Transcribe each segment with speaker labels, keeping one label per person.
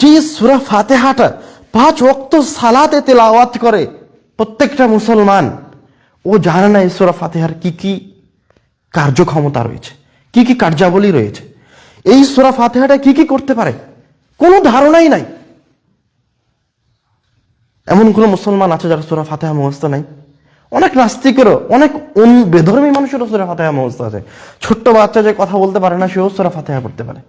Speaker 1: যে সূরা ফাতিহাটা 5 ওয়াক্ত সালাতে তেলাওয়াত করে প্রত্যেকটা মুসলমান, ও জানে না এই সূরা ফাতিহার কি কি কার্যক্ষমতা রয়েছে, কি কি কার্যাবলী রয়েছে, এই সূরা ফাতিহাটা কি কি করতে পারে, কোনো ধারণাই নাই। এমন কোন মুসলমান আছে যার সূরা ফাতিহা মুখস্থ নাই? অনেক নাস্তিকেরও, অনেক বেধর্মী মানুষেরও সূরা ফাতিহা মুখস্থ আছে। ছোট্ট বাচ্চা যে কথা বলতে পারে না, সেও সূরা ফাতিহা পড়তে পারে।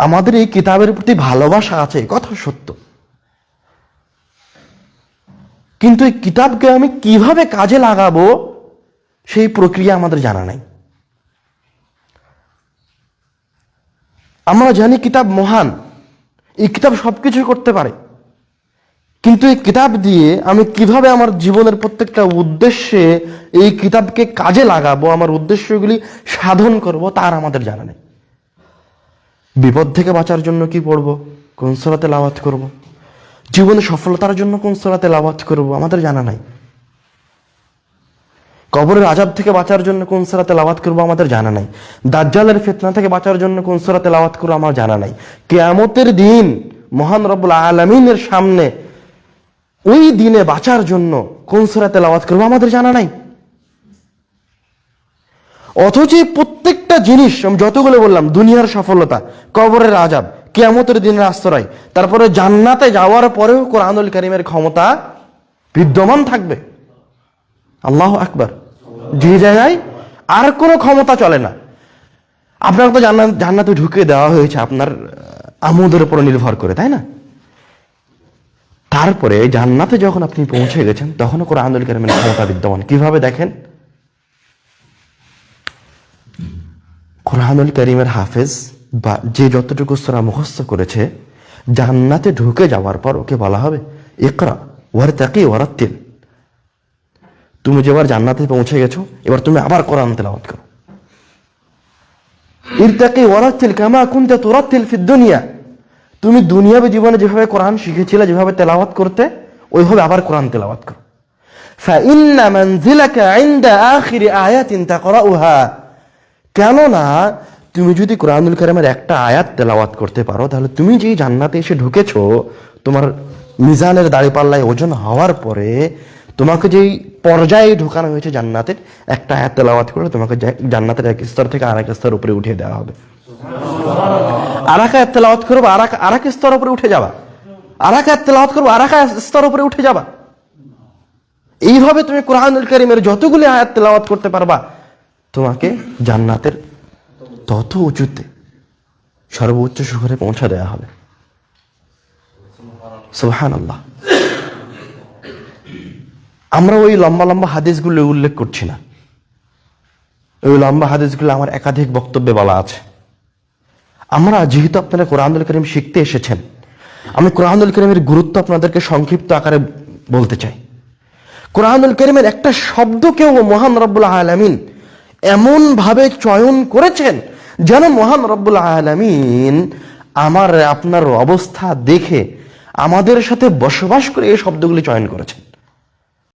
Speaker 1: আমাদের এই কিতাবের প্রতি ভালোবাসা আছে, কথা সত্য, কিন্তু এই কিতাবকে আমি কিভাবে কাজে লাগাবো সেই প্রক্রিয়া আমাদের জানা নাই। আমরা জানি কিতাব মহান, এই কিতাব সবকিছু করতে পারে, কিন্তু এই কিতাব দিয়ে আমি কিভাবে আমার জীবনের প্রত্যেকটা উদ্দেশ্যে এই কিতাবকে কাজে লাগাবো, আমার উদ্দেশ্যগুলি সাধন করব, তার আমাদের জানা নেই। বিপদ থেকে বাঁচার জন্য কি পড়বো, কোন সূরা তেলাওয়াত করব, জীবনে সফলতার জন্য কোন সূরা তেলাওয়াত করব, আমাদের জানা নাই। কবরের আযাব থেকে বাঁচার জন্য কোন সূরা তেলাওয়াত করব, আমাদের জানা নাই। দাজ্জালের ফিতনা থেকে বাঁচার জন্য কোন সূরা তেলাওয়াত করব, আমার জানা নাই। কিয়ামতের দিন মহান রব্বুল আলামিনের সামনে ওই দিনে বাঁচার জন্য কোন সূরা তেলাওয়াত করব, আমাদের জানা নাই। অথচ প্রত্যেকটা জিনিস আমি যতগুলো বললাম, দুনিয়ার সফলতা, কবরের আযাব, কিয়ামতের দিনের আশ্রয়, তারপরে জান্নাতে যাওয়ার পরেও কোরআনুল কারীমের ক্ষমতা বিদ্যমান থাকবে। আল্লাহু আকবার। যে জায়গায় আর কোনো ক্ষমতা চলে না। আপনাকে তো জান্নাতে ঢুকে দেওয়া হয়েছে আপনার আমোদের উপর নির্ভর করে, তাই না? তারপরে জান্নাতে যখন আপনি পৌঁছে গেছেন, তখনও কোরআনুল কারীমের ক্ষমতা বিদ্যমান। কিভাবে দেখেন? কোরআনুল কারীমের হাফেজ বা যে যতটুকু সূরা মুখস্থ করেছে, জান্নাতে ঢুকে যাওয়ার পর ওকে বলা হবে ইকরা ওয়ারতাকি ওয়ারাত্তিল, তুমি যেবার জান্নাতে পৌঁছে গেছো, এবার তুমি আবার কোরআন তেলাওয়াত করো। ইরতাকি ওয়ারাত্তিল কামা কুনতা তুরাত্তিল ফিদ দুনিয়া, তুমি দুনিয়াবী জীবনে যেভাবে কোরআন শিখেছিলে, যেভাবে তেলাওয়াত করতে, ওইভাবে আবার কোরআন তেলাওয়াত করো। ফাইন্না মানজিলাকা ইনদা আখিরি আয়াতিন তাকরাউহা, কেননা তুমি যদি কোরআনুল কারীমের একটা আয়াত তেলাওয়াত করতে পারো, তাহলে তুমি যেই জান্নাতে এসে ঢুকেছো, তোমার মিজানের দাড়িপাল্লায় ওজন হওয়ার পরে তোমাকে যেই পর্যায়ে ঢোকানো হয়েছে জান্নাতের, একটা আয়াত তেলাওয়াত করে তোমাকে জান্নাতের এক স্তর থেকে আরেক স্তর উপরে উঠিয়ে দেওয়া হবে। আর এক আয়াত তেলাওয়াত করবো, আর এক স্তর উপরে উঠে যাবা, আর এক আয়াত তেলাওয়াত করবো, আর এক স্তর উপরে উঠে যাবা। এইভাবে তুমি কোরআনুল কারীমের যতগুলি আয়াত তেলাওয়াত করতে পারবা, তোমাকে জান্নাতের তত উঁচুতে সর্বোচ্চ শিখরে পৌঁছা দেওয়া হবে। সুবহানাল্লাহ। আমরা ওই লম্বা লম্বা হাদিসগুলো উল্লেখ করছি না, ওই লম্বা হাদিসগুলো আমার একাধিক বক্তব্যে বলা আছে। আমরা যেহেতু আপনারা কোরআনুল কারীম শিখতে এসেছেন, আমি কোরআনুল কারীমের গুরুত্ব আপনাদেরকে সংক্ষিপ্ত আকারে বলতে চাই। কোরআনুল কারীমের একটা শব্দকেও মহান রব্বুল আলামিন এমন ভাবে চয়ন করেছেন যেন মহান রব্বুল আলামিন আমার আপনার অবস্থা দেখে আমাদের সাথে বসবাস করে এই শব্দগুলি চয়ন করেছেন।